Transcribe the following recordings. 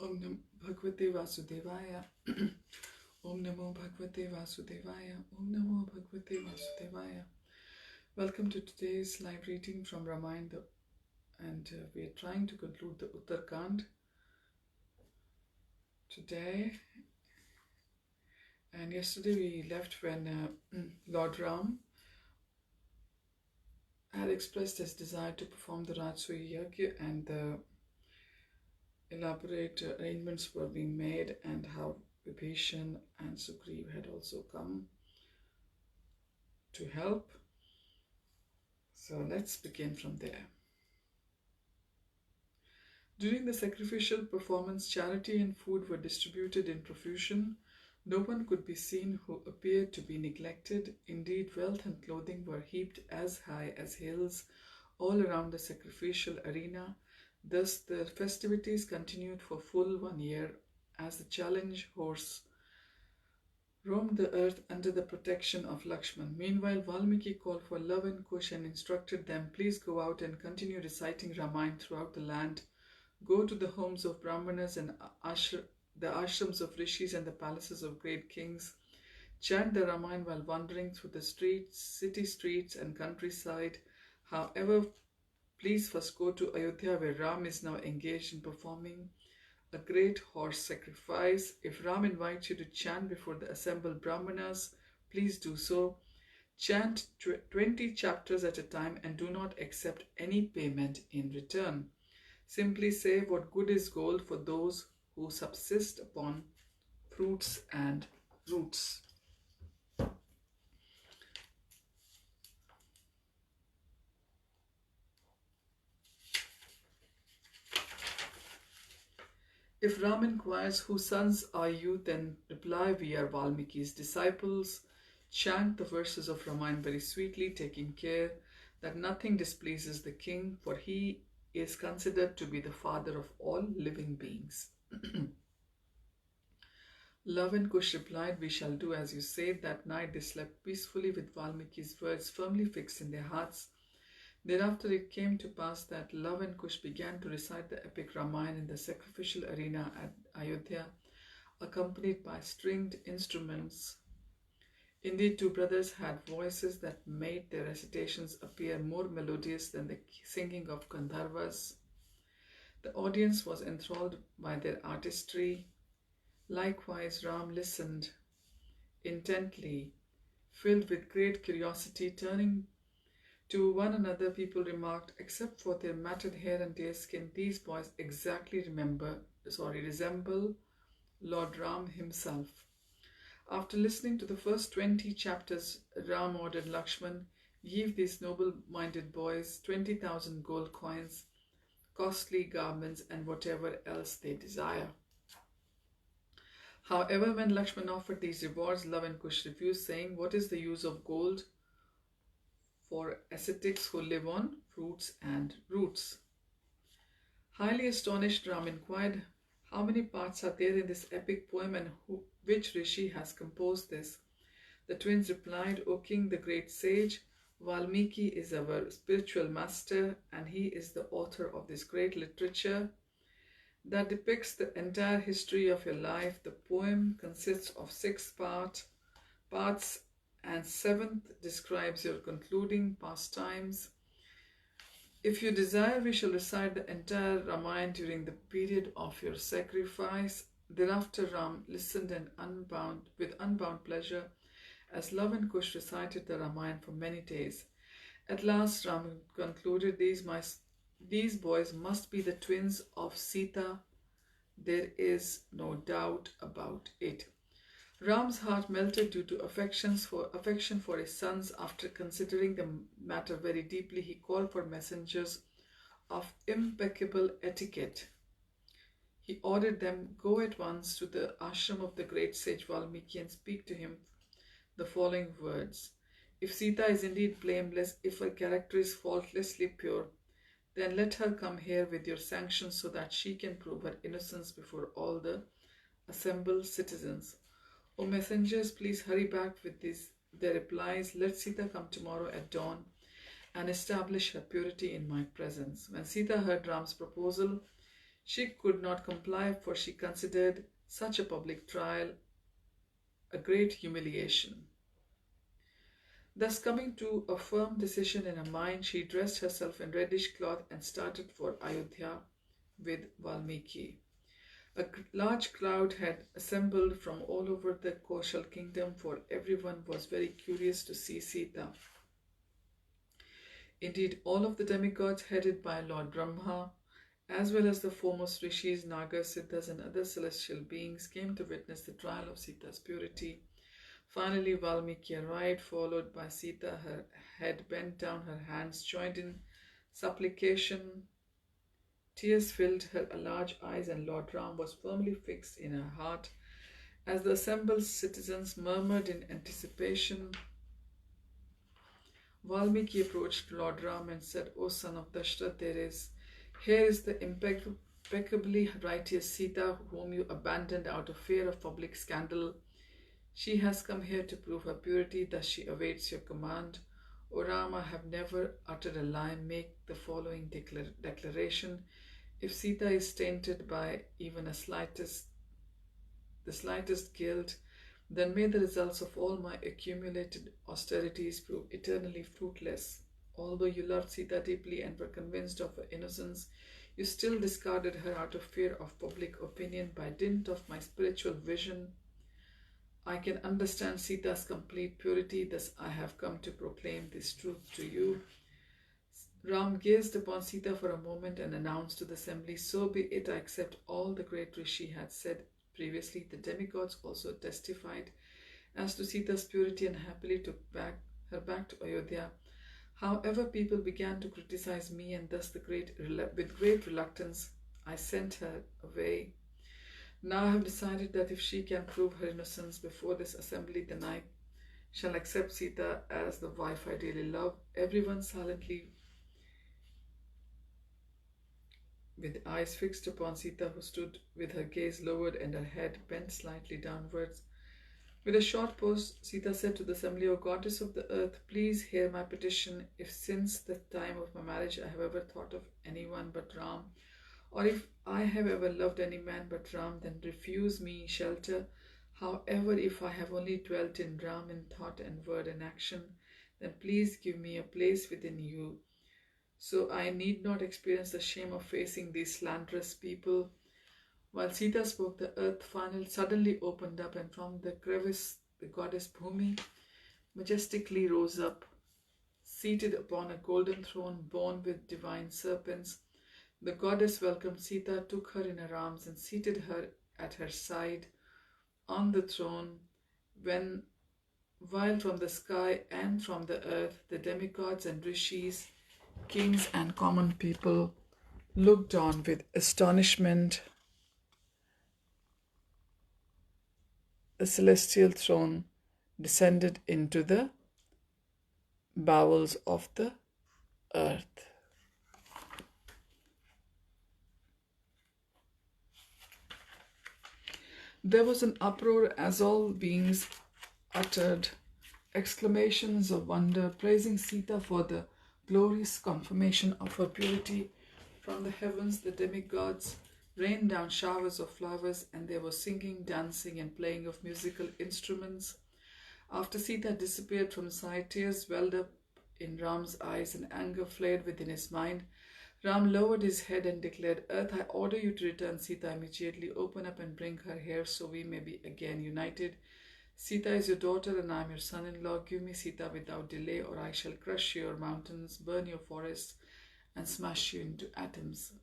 Om Namo Bhagavate Vasudevaya. Om Namo Bhagavate Vasudevaya. Om Namo Bhagavate Vasudevaya. Welcome to today's live reading from Ramayana, and we are trying to conclude the Uttara today. And yesterday we left when Lord Ram had expressed his desire to perform the Rajsuya Yajna, and the elaborate arrangements were being made, and how Vibhishan and Sugriv had also come to help. So let's begin from there. During the sacrificial performance, charity and food were distributed in profusion. No one could be seen who appeared to be neglected. Indeed, wealth and clothing were heaped as high as hills all around the sacrificial arena. Thus, the festivities continued for full 1 year as the challenge horse roamed the earth under the protection of Lakshman. Meanwhile, Valmiki called for Love and Kush and instructed them, please go out and continue reciting Ramayana throughout the land. Go to the homes of Brahmanas and the ashrams of rishis and the palaces of great kings. Chant the Ramayana while wandering through the streets, city streets and countryside. However, please first go to Ayodhya, where Ram is now engaged in performing a great horse sacrifice. If Ram invites you to chant before the assembled Brahmanas, please do so. Chant 20 chapters at a time and do not accept any payment in return. Simply say, what good is gold for those who subsist upon fruits and roots. If Ram inquires, whose sons are you? Then reply, we are Valmiki's disciples. Chant the verses of Ramayana very sweetly, taking care that nothing displeases the king, for he is considered to be the father of all living beings. Love and Kush replied, we shall do as you say. That night they slept peacefully with Valmiki's words firmly fixed in their hearts. Thereafter it came to pass that Love and Kush began to recite the epic Ramayana in the sacrificial arena at Ayodhya, accompanied by stringed instruments. Indeed, two brothers had voices that made their recitations appear more melodious than the singing of Gandharvas. The audience was enthralled by their artistry. Likewise, Ram listened intently, filled with great curiosity. Turning to one another, people remarked, except for their matted hair and deer skin, these boys exactly resemble Lord Ram himself. After listening to the first 20 chapters, Ram ordered Lakshman, give these noble-minded boys 20,000 gold coins, costly garments, and whatever else they desire. However, when Lakshman offered these rewards, Love and Kush refused, saying, what is the use of gold for ascetics who live on fruits and roots? Highly astonished, Ram inquired, how many parts are there in this epic poem, and which rishi has composed this? The twins replied, O king, the great sage, Valmiki is our spiritual master, and he is the author of this great literature that depicts the entire history of your life. The poem consists of 6 parts, and 7th describes your concluding pastimes. If you desire, we shall recite the entire Ramayana during the period of your sacrifice. Thereafter Ram listened with unbound pleasure as Love and Kush recited the Ramayana for many days. At last Ram concluded, these boys must be the twins of Sita. There is no doubt about it. Ram's heart melted due to affection for his sons. After considering the matter very deeply, he called for messengers of impeccable etiquette. He ordered them, go at once to the ashram of the great sage Valmiki and speak to him the following words. If Sita is indeed blameless, if her character is faultlessly pure, then let her come here with your sanction so that she can prove her innocence before all the assembled citizens. O messengers, please hurry back with their replies. Let Sita come tomorrow at dawn and establish her purity in my presence. When Sita heard Ram's proposal, She could not comply, for she considered such a public trial a great humiliation. Thus, coming to a firm decision in her mind, she dressed herself in reddish cloth and started for Ayodhya with Valmiki. A large crowd had assembled from all over the Koshal kingdom, for everyone was very curious to see Sita. Indeed, all of the demigods headed by Lord Brahma, as well as the foremost rishis, nagas, siddhas, and other celestial beings, came to witness the trial of Sita's purity. Finally, Valmiki arrived, followed by Sita, her head bent down, her hands joined in supplication. Tears filled her large eyes, and Lord Ram was firmly fixed in her heart. As the assembled citizens murmured in anticipation, Valmiki approached Lord Ram and said, "O son of Dashrath, here is the impeccably righteous Sita, whom you abandoned out of fear of public scandal. She has come here to prove her purity, thus she awaits your command. O Rama, have never uttered a lie. Make the following declaration. If Sita is tainted by even the slightest guilt, then may the results of all my accumulated austerities prove eternally fruitless. Although you loved Sita deeply and were convinced of her innocence, you still discarded her out of fear of public opinion. By dint of my spiritual vision, I can understand Sita's complete purity, thus I have come to proclaim this truth to you." Ram gazed upon Sita for a moment and announced to the assembly, "So be it, I accept all the great Rishi had said previously." The demigods also testified as to Sita's purity and happily took her back to Ayodhya. However, people began to criticize me, and thus with great reluctance I sent her away. Now I have decided that if she can prove her innocence before this assembly, then I shall accept Sita as the wife I dearly love. Everyone silently, with eyes fixed upon Sita, who stood with her gaze lowered and her head bent slightly downwards. With a short pause, Sita said to the assembly, "O goddess of the earth, please hear my petition. If since the time of my marriage I have ever thought of anyone but Ram, or if I have ever loved any man but Ram, then refuse me shelter. However, if I have only dwelt in Ram in thought and word and action, then please give me a place within you, so I need not experience the shame of facing these slanderous people." While Sita spoke, the earth suddenly opened up, and from the crevice the goddess Bhumi majestically rose up, seated upon a golden throne borne with divine serpents. The goddess welcomed Sita, took her in her arms, and seated her at her side on the throne, while from the sky and from the earth the demigods and rishis, kings and common people looked on with astonishment. The celestial throne descended into the bowels of the earth. There was an uproar as all beings uttered exclamations of wonder, praising Sita for the glorious confirmation of her purity. From the heavens, the demigods rained down showers of flowers, and there was singing, dancing, and playing of musical instruments. After Sita disappeared from sight, tears welled up in Ram's eyes and anger flared within his mind. Ram lowered his head and declared, "Earth, I order you to return Sita immediately. Open up and bring her here so we may be again united. Sita is your daughter and I am your son-in-law. Give me Sita without delay, or I shall crush your mountains, burn your forests, and smash you into atoms."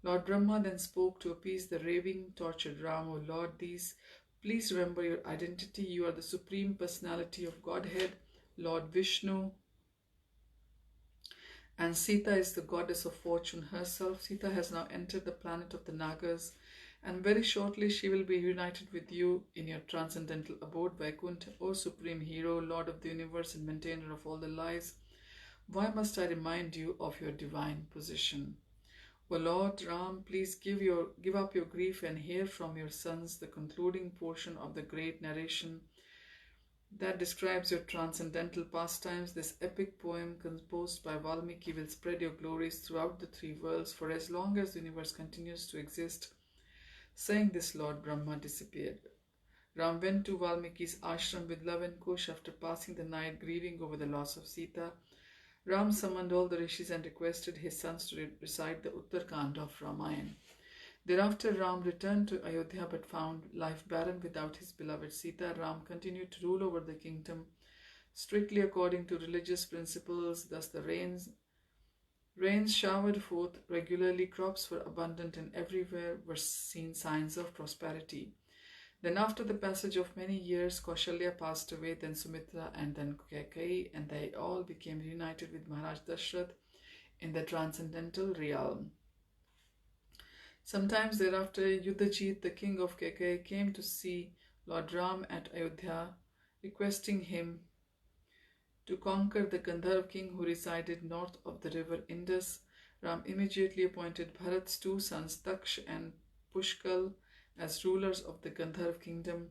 Lord Brahma then spoke to appease the raving, tortured Ram. "O Lord, please remember your identity. You are the Supreme Personality of Godhead, Lord Vishnu, and Sita is the goddess of fortune herself. Sita has now entered the planet of the Nagas, and very shortly she will be united with you in your transcendental abode, Vaikuntha. O Supreme Hero, Lord of the universe and maintainer of all the lives, why must I remind you of your divine position? O Lord Ram, please give up your grief and hear from your sons the concluding portion of the great narration that describes your transcendental pastimes. This epic poem, composed by Valmiki, will spread your glories throughout the three worlds for as long as the universe continues to exist. Saying this, Lord Brahma disappeared. Ram went to Valmiki's ashram with love and Kush after passing the night grieving over the loss of Sita. Ram summoned all the rishis and requested his sons to recite the Uttara kanda of Ramayana. Thereafter, Ram returned to Ayodhya but found life barren without his beloved Sita. Ram continued to rule over the kingdom strictly according to religious principles. Thus, the rains showered forth regularly, crops were abundant, and everywhere were seen signs of prosperity. Then, after the passage of many years, Kaushalya passed away, then Sumitra, and then Kaikeyi, and they all became reunited with Maharaj Dashrath in the transcendental realm. Sometimes thereafter, Yudhajit, the king of Kaikeyi, came to see Lord Ram at Ayodhya, requesting him to conquer the Gandharv king who resided north of the river Indus. Ram immediately appointed Bharat's two sons, Taksh and Pushkal, as rulers of the Gandharv kingdom.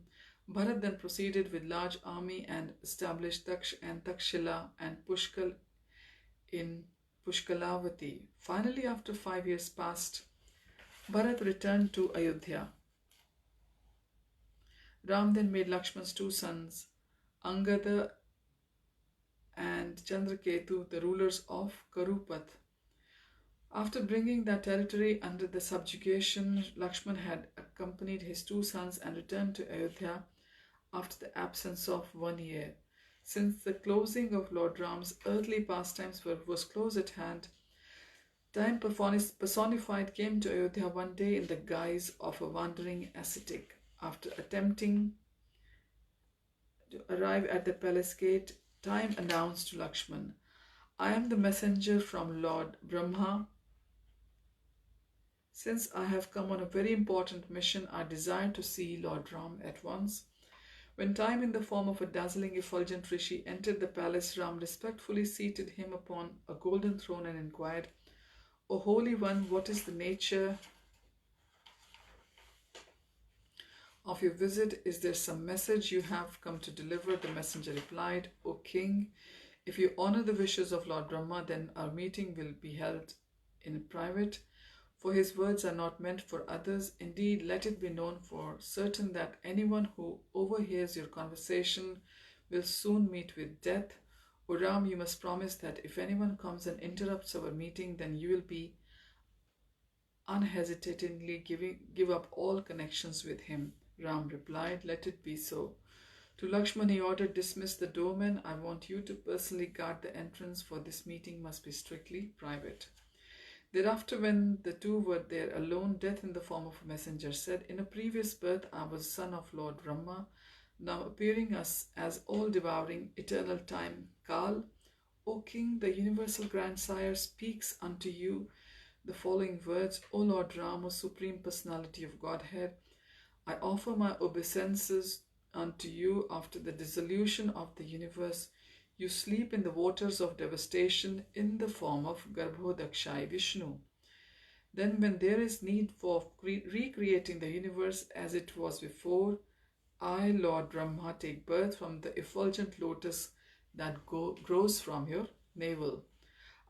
Bharat then proceeded with large army and established Taksh and Takshila and Pushkal in Pushkalavati. Finally, after 5 years passed, Bharat returned to Ayodhya. Ram then made Lakshman's two sons, Angada and Chandraketu, the rulers of Karupat. After bringing that territory under the subjugation, Lakshman had accompanied his two sons and returned to Ayodhya after the absence of 1 year. Since the closing of Lord Ram's earthly pastimes was close at hand, Time personified came to Ayodhya one day in the guise of a wandering ascetic. After attempting to arrive at the palace gate, Time announced to Lakshman, "I am the messenger from Lord Brahma. Since I have come on a very important mission, I desire to see Lord Ram at once." When Time, in the form of a dazzling effulgent rishi, entered the palace, Ram respectfully seated him upon a golden throne and inquired, "O Holy One, what is the nature of your visit? Is there some message you have come to deliver?" The messenger replied, "O King, if you honor the wishes of Lord Brahma, then our meeting will be held in private, for his words are not meant for others. Indeed, let it be known for certain that anyone who overhears your conversation will soon meet with death. O Ram, you must promise that if anyone comes and interrupts our meeting, then you will be unhesitatingly give up all connections with him." Ram replied, "Let it be so." To Lakshman he ordered, "Dismiss the doorman. I want you to personally guard the entrance, for this meeting must be strictly private." Thereafter, when the two were there alone, Death in the form of a messenger said, "In a previous birth I was son of Lord Rama, now appearing as all-devouring eternal time, Kal. O King, the universal grandsire speaks unto you the following words: O Lord Rama, Supreme Personality of Godhead, I offer my obeisances unto you after the dissolution of the universe. You sleep in the waters of devastation in the form of Garbhodakshai Vishnu. Then, when there is need for recreating the universe as it was before, I, Lord Brahma, take birth from the effulgent lotus that grows from your navel.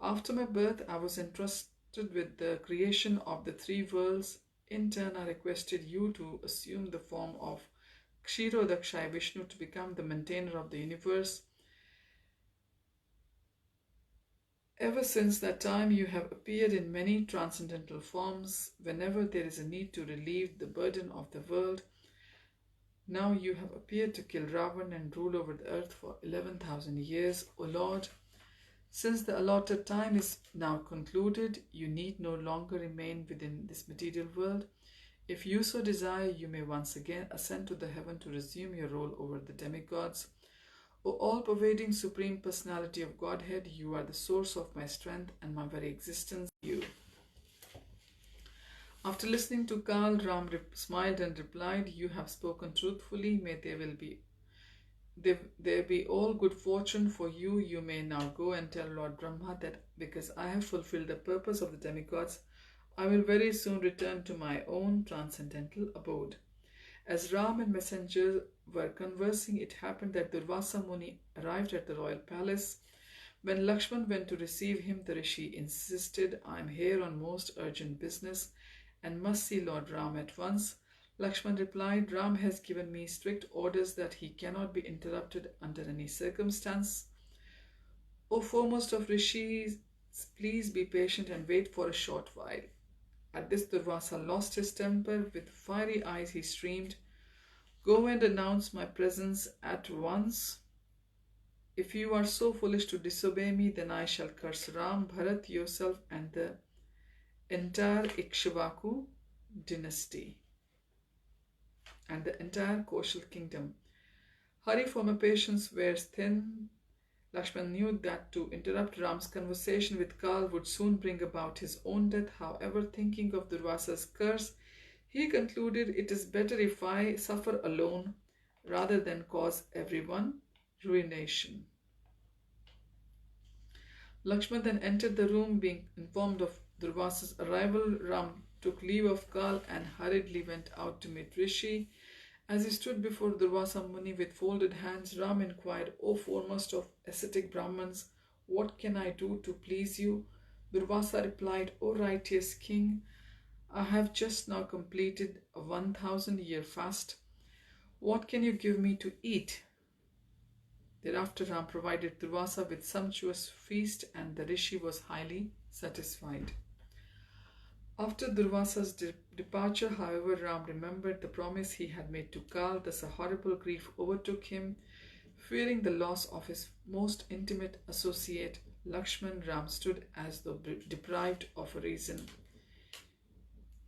After my birth, I was entrusted with the creation of the three worlds. In turn, I requested you to assume the form of Kshirodakshai Vishnu to become the maintainer of the universe. Ever since that time, you have appeared in many transcendental forms whenever there is a need to relieve the burden of the world. Now you have appeared to kill Ravan and rule over the earth for 11,000 years. O Lord, since the allotted time is now concluded, you need no longer remain within this material world. If you so desire, you may once again ascend to the heaven to resume your role over the demigods. O all-pervading Supreme Personality of Godhead, you are the source of my strength and my very existence. You." After listening to Kal, Ram smiled and replied, "You have spoken truthfully. May there be all good fortune for you. You may now go and tell Lord Brahma that because I have fulfilled the purpose of the demigods, I will very soon return to my own transcendental abode." As Ram and messenger were conversing, it happened that Durvasa Muni arrived at the royal palace. When Lakshman went to receive him, the rishi insisted, "I am here on most urgent business and must see Lord Ram at once." Lakshman replied, "Ram has given me strict orders that he cannot be interrupted under any circumstance. O foremost of rishis, please be patient and wait for a short while." At this, Durvasa lost his temper. With fiery eyes, he screamed, "Go and announce my presence at once. If you are so foolish to disobey me, then I shall curse Ram, Bharat, yourself, and the entire Ikshvaku dynasty and the entire Koshal kingdom." Hurry, for my patience wears thin. Lakshman knew that to interrupt Ram's conversation with Kal would soon bring about his own death. However, thinking of Durvasa's curse, he concluded, "It is better if I suffer alone rather than cause everyone ruination." Lakshman then entered the room. Being informed of Durvasa's arrival, Ram took leave of Kal and hurriedly went out to meet Rishi. As he stood before Durvasa Muni with folded hands, Ram inquired, "O foremost of ascetic Brahmins, what can I do to please you?" Durvasa replied, "O righteous king, I have just now completed a 1,000-year fast. What can you give me to eat?" Thereafter Ram provided Durvasa with sumptuous feast, and the rishi was highly satisfied. After Durvasa's departure, however, Ram remembered the promise he had made to Kal. Thus a horrible grief overtook him. Fearing the loss of his most intimate associate, Lakshman, Ram stood as though deprived of a reason,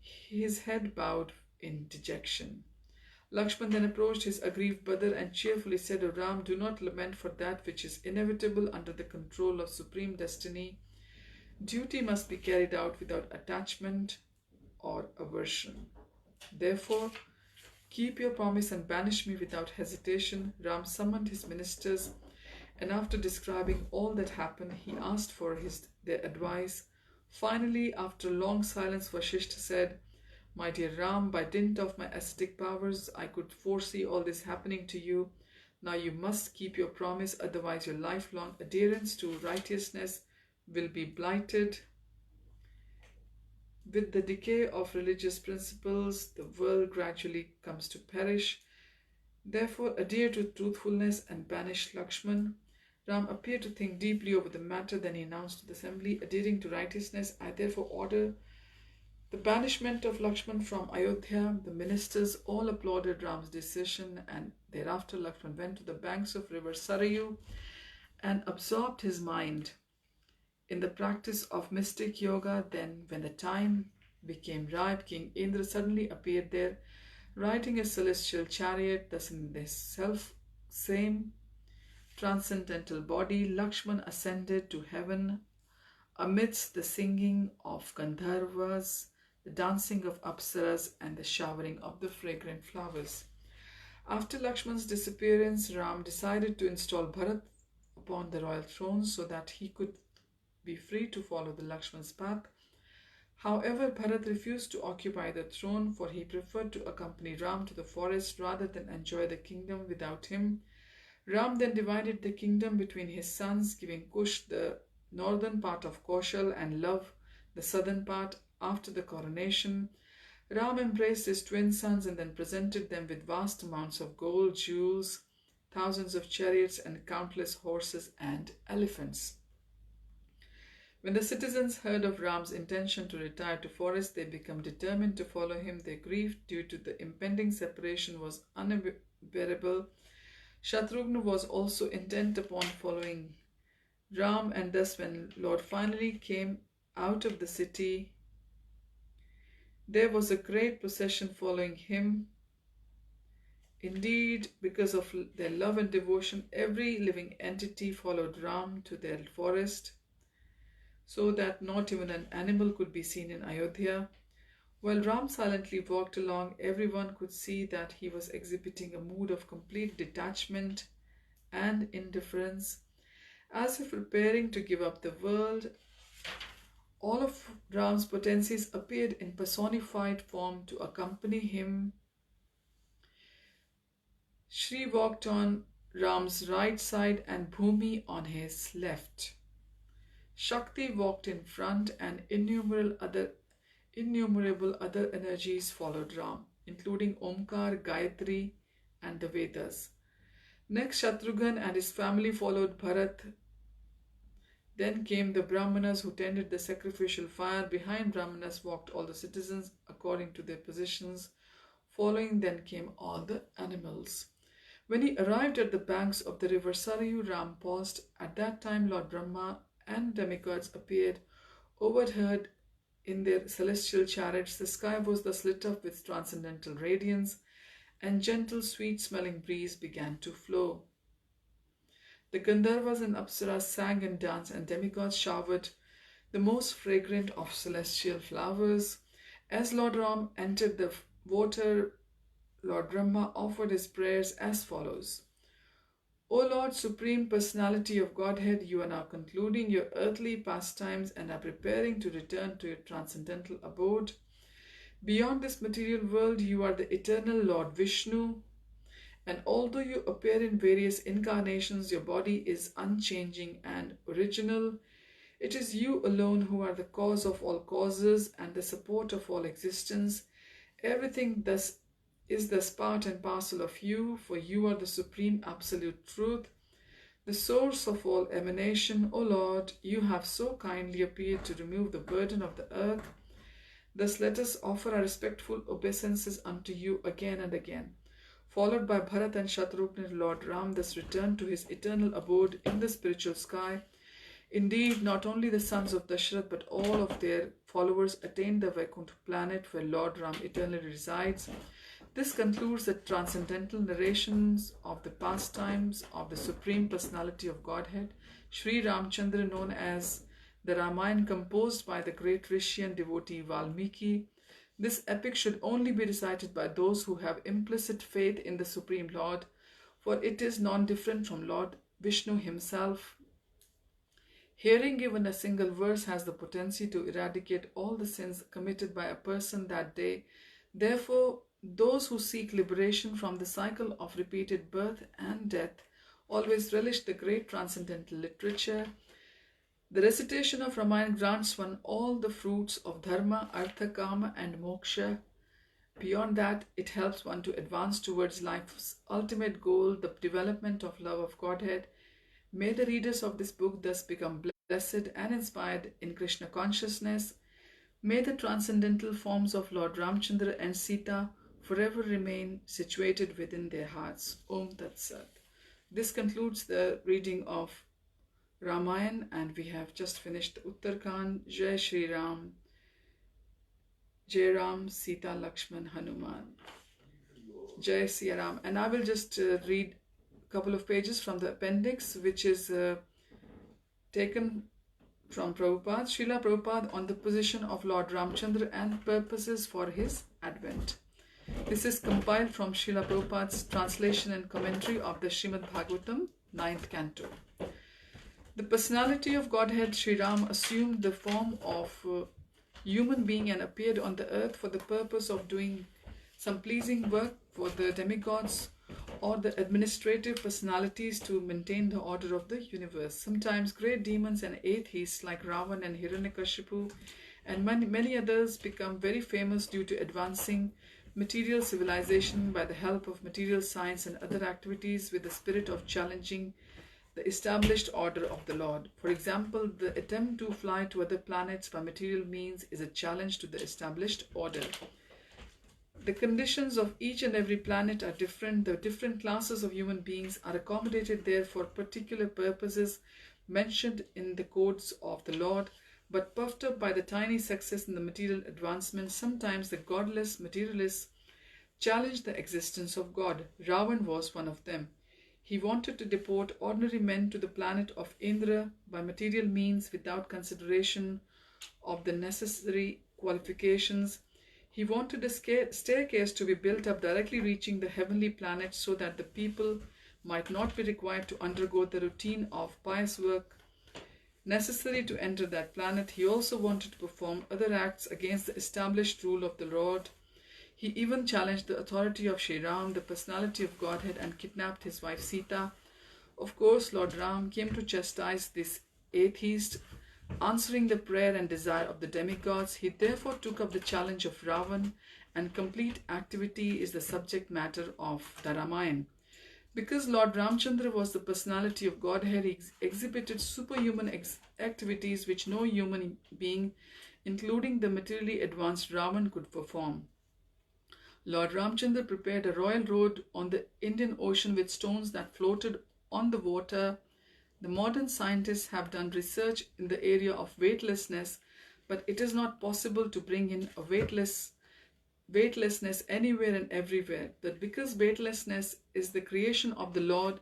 his head bowed in dejection. Lakshman then approached his aggrieved brother and cheerfully said, "O Ram, do not lament for that which is inevitable under the control of supreme destiny. Duty must be carried out without attachment or aversion. Therefore, keep your promise and banish me without hesitation." Ram summoned his ministers, and after describing all that happened, he asked for their advice. Finally, after a long silence, Vasishtha said, "My dear Ram, by dint of my ascetic powers, I could foresee all this happening to you. Now you must keep your promise, otherwise your lifelong adherence to righteousness will be blighted. With the decay of religious principles, the world gradually comes to perish. Therefore, adhere to truthfulness and banish Lakshman." Ram appeared to think deeply over the matter. Then he announced to the assembly, "Adhering to righteousness, I therefore order the banishment of Lakshman from Ayodhya." The ministers all applauded Ram's decision, and thereafter Lakshman went to the banks of river Sarayu and absorbed his mind in the practice of mystic yoga. Then, when the time became ripe, King Indra suddenly appeared there, riding a celestial chariot. Thus, in this self-same transcendental body, Lakshman ascended to heaven amidst the singing of Gandharvas, the dancing of Apsaras, and the showering of the fragrant flowers. After Lakshman's disappearance, Ram decided to install Bharat upon the royal throne so that he could be free to follow the Lakshman's path. However, Bharat refused to occupy the throne, for he preferred to accompany Ram to the forest rather than enjoy the kingdom without him. Ram then divided the kingdom between his sons, giving Kush the northern part of Koshal and Love the southern part. After the coronation, Ram embraced his twin sons and then presented them with vast amounts of gold, jewels, thousands of chariots, and countless horses and elephants. When the citizens heard of Ram's intention to retire to forest, they became determined to follow him. Their grief due to the impending separation was unbearable. Shatrugna was also intent upon following Ram, and thus when Lord finally came out of the city, there was a great procession following him. Indeed, because of their love and devotion, every living entity followed Ram to their forest, so that not even an animal could be seen in Ayodhya. While Ram silently walked along, everyone could see that he was exhibiting a mood of complete detachment and indifference, as if preparing to give up the world. All of Ram's potencies appeared in personified form to accompany him. Shri walked on Ram's right side and Bhumi on his left. Shakti walked in front and innumerable other energies followed Ram, including Omkar, Gayatri, and the Vedas. Next, Shatrughan and his family followed Bharat. Then came the Brahmanas who tended the sacrificial fire. Behind Brahmanas walked all the citizens according to their positions. Following then came all the animals. When he arrived at the banks of the river Sarayu, Ram paused. At that time, Lord Brahma and demigods appeared, overheard in their celestial chariots. The sky was thus lit up with transcendental radiance, and gentle, sweet-smelling breeze began to flow. The Gandharvas and Apsaras sang and danced, and demigods showered the most fragrant of celestial flowers. As Lord Ram entered the water, Lord Brahma offered his prayers as follows. O Lord, Supreme Personality of Godhead, you are now concluding your earthly pastimes and are preparing to return to your transcendental abode. Beyond this material world, you are the eternal Lord Vishnu, and although you appear in various incarnations, your body is unchanging and original. It is you alone who are the cause of all causes and the support of all existence. Everything thus is thus part and parcel of you, for you are the supreme absolute truth, the source of all emanation. O Lord, you have so kindly appeared to remove the burden of the earth. Thus let us offer our respectful obeisances unto you again and again. Followed by Bharat and Shatrughan, Lord Ram thus returned to his eternal abode in the spiritual sky. Indeed, not only the sons of Dashrath but all of their followers attained the Vaikuntha planet where Lord Ram eternally resides. This concludes the transcendental narrations of the pastimes of the Supreme Personality of Godhead, Sri Ramchandra, known as the Ramayana, composed by the great Rishi and devotee Valmiki. This epic should only be recited by those who have implicit faith in the Supreme Lord, for it is non-different from Lord Vishnu himself. Hearing given a single verse has the potency to eradicate all the sins committed by a person that day. Therefore, those who seek liberation from the cycle of repeated birth and death always relish the great transcendental literature. The recitation of Ramayana grants one all the fruits of dharma, artha, kama, and moksha. Beyond that, it helps one to advance towards life's ultimate goal, the development of love of Godhead. May the readers of this book thus become blessed and inspired in Krishna consciousness. May the transcendental forms of Lord Ramchandra and Sita forever remain situated within their hearts. Om Tat Sat. This concludes the reading of Ramayana, and we have just finished the Uttarakhand. Jai Shri Ram, Jai Ram, Sita, Lakshman, Hanuman. Jai Siya Ram. And I will just read a couple of pages from the appendix, which is taken from Prabhupada. Srila Prabhupada on the position of Lord Ramchandra and purposes for his advent. This is compiled from Srila Prabhupada's translation and commentary of the Srimad Bhagavatam, 9th canto. The personality of Godhead, Sri Ram, assumed the form of human being and appeared on the earth for the purpose of doing some pleasing work for the demigods or the administrative personalities to maintain the order of the universe. Sometimes great demons and atheists like Ravan and Hiranyakashipu and many others become very famous due to advancing material civilization by the help of material science and other activities with the spirit of challenging the established order of the Lord. For example, the attempt to fly to other planets by material means is a challenge to the established order. The conditions of each and every planet are different. The different classes of human beings are accommodated there for particular purposes mentioned in the codes of the Lord, but puffed up by the tiny success in the material advancement, sometimes the godless materialists challenge the existence of God. Ravan was one of them. He wanted to deport ordinary men to the planet of Indra by material means without consideration of the necessary qualifications. He wanted a staircase to be built up directly reaching the heavenly planet so that the people might not be required to undergo the routine of pious work necessary to enter that planet. He also wanted to perform other acts against the established rule of the Lord. He even challenged the authority of Sri Ram, the personality of Godhead, and kidnapped his wife Sita. Of course, Lord Ram came to chastise this atheist, answering the prayer and desire of the demigods. He therefore took up the challenge of Ravan, and complete activity is the subject matter of the Ramayana. Because Lord Ramchandra was the personality of Godhead, he exhibited superhuman activities which no human being, including the materially advanced Ravan, could perform. Lord Ramchandra prepared a royal road on the Indian Ocean with stones that floated on the water. The modern scientists have done research in the area of weightlessness, but it is not possible to bring in a weightlessness anywhere and everywhere. That because weightlessness is the creation of the Lord,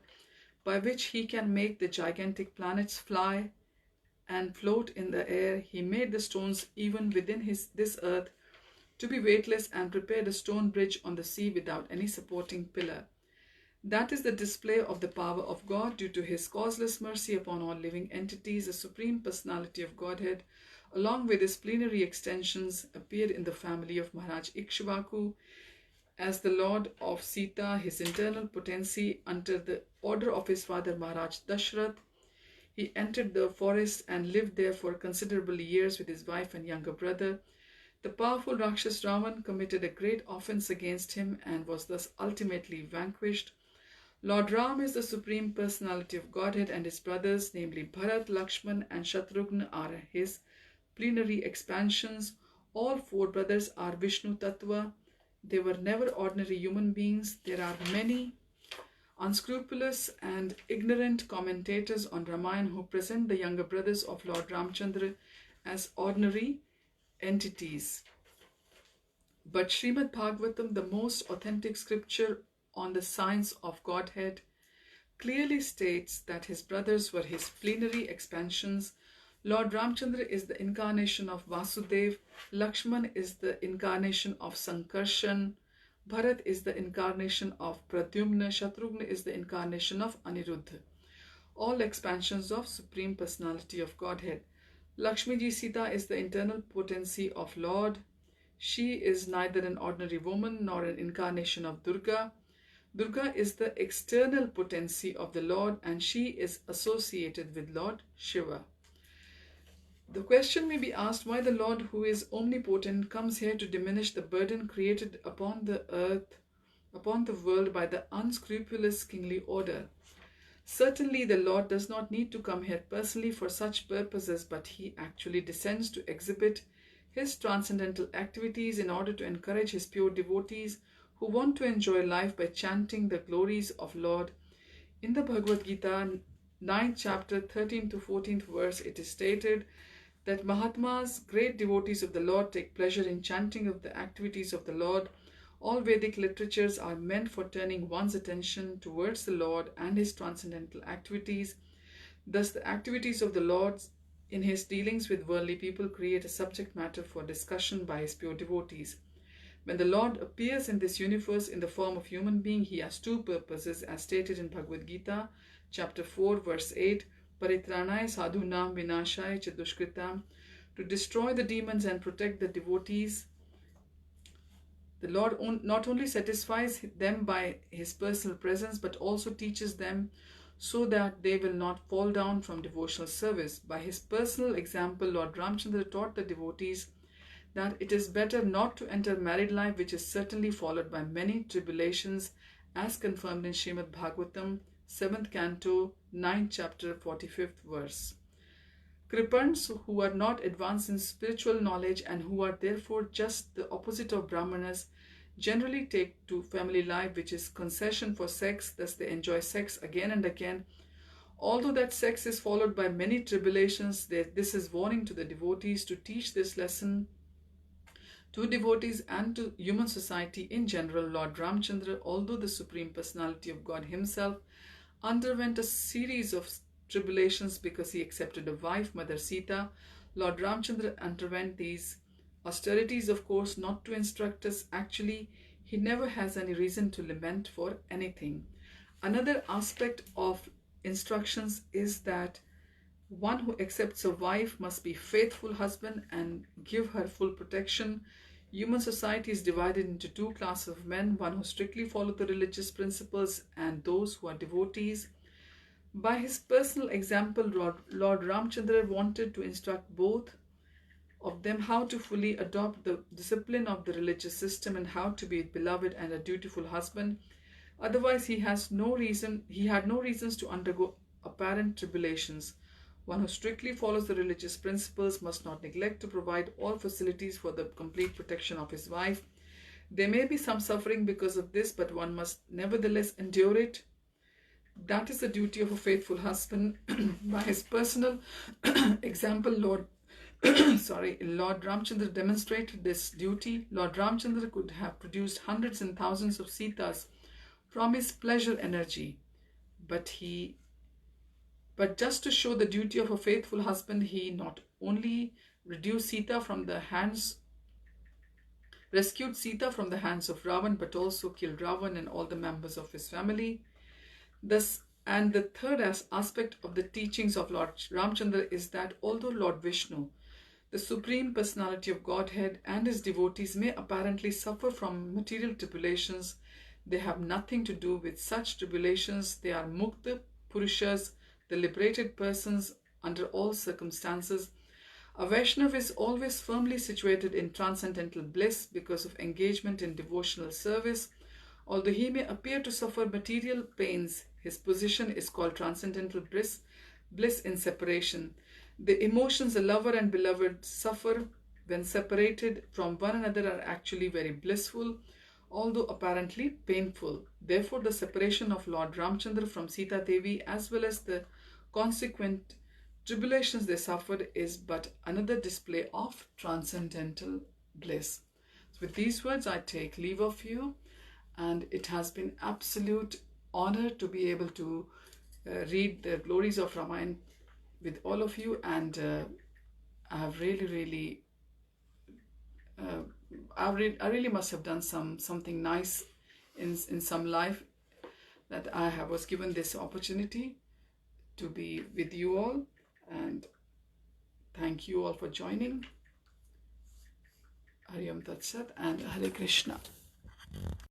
by which he can make the gigantic planets fly and float in the air, he made the stones even within this earth to be weightless and prepared a stone bridge on the sea without any supporting pillar. That is the display of the power of God due to his causeless mercy upon all living entities. The Supreme Personality of Godhead, along with his plenary extensions, appeared in the family of Maharaj Ikshvaku as the Lord of Sita, his internal potency under the order of his father Maharaj Dashrath. He entered the forest and lived there for considerable years with his wife and younger brother. The powerful Rakshas Ravan committed a great offense against him and was thus ultimately vanquished. Lord Ram is the Supreme Personality of Godhead, and his brothers, namely Bharat, Lakshman and Shatrughna, are his plenary expansions. All four brothers are Vishnu Tattva. They were never ordinary human beings. There are many unscrupulous and ignorant commentators on Ramayana who present the younger brothers of Lord Ramchandra as ordinary entities. But Srimad Bhagavatam, the most authentic scripture on the science of Godhead, clearly states that his brothers were his plenary expansions. Lord Ramchandra is the incarnation of Vasudev, Lakshman is the incarnation of Sankarshan, Bharat is the incarnation of Pradyumna, Shatrughna is the incarnation of Aniruddha. All expansions of Supreme Personality of Godhead. Lakshmi Ji Sita is the internal potency of Lord. She is neither an ordinary woman nor an incarnation of Durga. Durga is the external potency of the Lord, and she is associated with Lord Shiva. The question may be asked why the Lord, who is omnipotent, comes here to diminish the burden created upon the earth, upon the world by the unscrupulous kingly order. Certainly the Lord does not need to come here personally for such purposes, but he actually descends to exhibit his transcendental activities in order to encourage his pure devotees who want to enjoy life by chanting the glories of Lord. In the Bhagavad Gita, 9th chapter, 13th to 14th verse, it is stated that Mahatmas, great devotees of the Lord, take pleasure in chanting of the activities of the Lord. All Vedic literatures are meant for turning one's attention towards the Lord and his transcendental activities. Thus, the activities of the Lord in his dealings with worldly people create a subject matter for discussion by his pure devotees. When the Lord appears in this universe in the form of human being, he has two purposes as stated in Bhagavad Gita, chapter 4, verse 8, Paritranaya sadhunam vinashaya cha dushkritam, to destroy the demons and protect the devotees. The Lord not only satisfies them by his personal presence, but also teaches them so that they will not fall down from devotional service. By his personal example, Lord Ramchandra taught the devotees that it is better not to enter married life, which is certainly followed by many tribulations, as confirmed in Srimad Bhagavatam, 7th canto, 9th chapter, 45th verse. Kripans, who are not advanced in spiritual knowledge and who are therefore just the opposite of Brahmanas, generally take to family life, which is concession for sex, thus they enjoy sex again and again. Although that sex is followed by many tribulations, this is warning to the devotees to teach this lesson to devotees and to human society in general. Lord Ramchandra, although the Supreme Personality of God himself, underwent a series of tribulations because he accepted a wife, Mother Sita. Lord Ramchandra underwent these austerities, of course, not to instruct us. Actually, he never has any reason to lament for anything. Another aspect of instructions is that one who accepts a wife must be faithful husband and give her full protection. Human society is divided into two classes of men, one who strictly follow the religious principles and those who are devotees. By his personal example, Lord Ramchandra wanted to instruct both of them how to fully adopt the discipline of the religious system and how to be a beloved and a dutiful husband. Otherwise, he had no reasons to undergo apparent tribulations. One who strictly follows the religious principles must not neglect to provide all facilities for the complete protection of his wife. There may be some suffering because of this, but one must nevertheless endure it. That is the duty of a faithful husband. By his personal example, Lord Ramchandra demonstrated this duty. Lord Ramchandra could have produced hundreds and thousands of Sitas from his pleasure energy, but just to show the duty of a faithful husband, he not only rescued Sita from the hands of Ravan, but also killed Ravan and all the members of his family. And the third aspect of the teachings of Lord Ramchandra is that although Lord Vishnu, the Supreme Personality of Godhead, and his devotees may apparently suffer from material tribulations, they have nothing to do with such tribulations. They are mukta purushas, the liberated persons under all circumstances. A Vaishnava is always firmly situated in transcendental bliss because of engagement in devotional service. Although he may appear to suffer material pains, his position is called transcendental bliss in separation. The emotions a lover and beloved suffer when separated from one another are actually very blissful, although apparently painful. Therefore, the separation of Lord Ramchandra from Sita Devi as well as the consequent tribulations they suffered is but another display of transcendental bliss. So with these words, I take leave of you, and it has been absolute honor to be able to read the glories of Ramayana with all of you, and I have really I really must have done something nice in some life that was given this opportunity to be with you all, and thank you all for joining. Hari Om Tat Sat and Hare Krishna.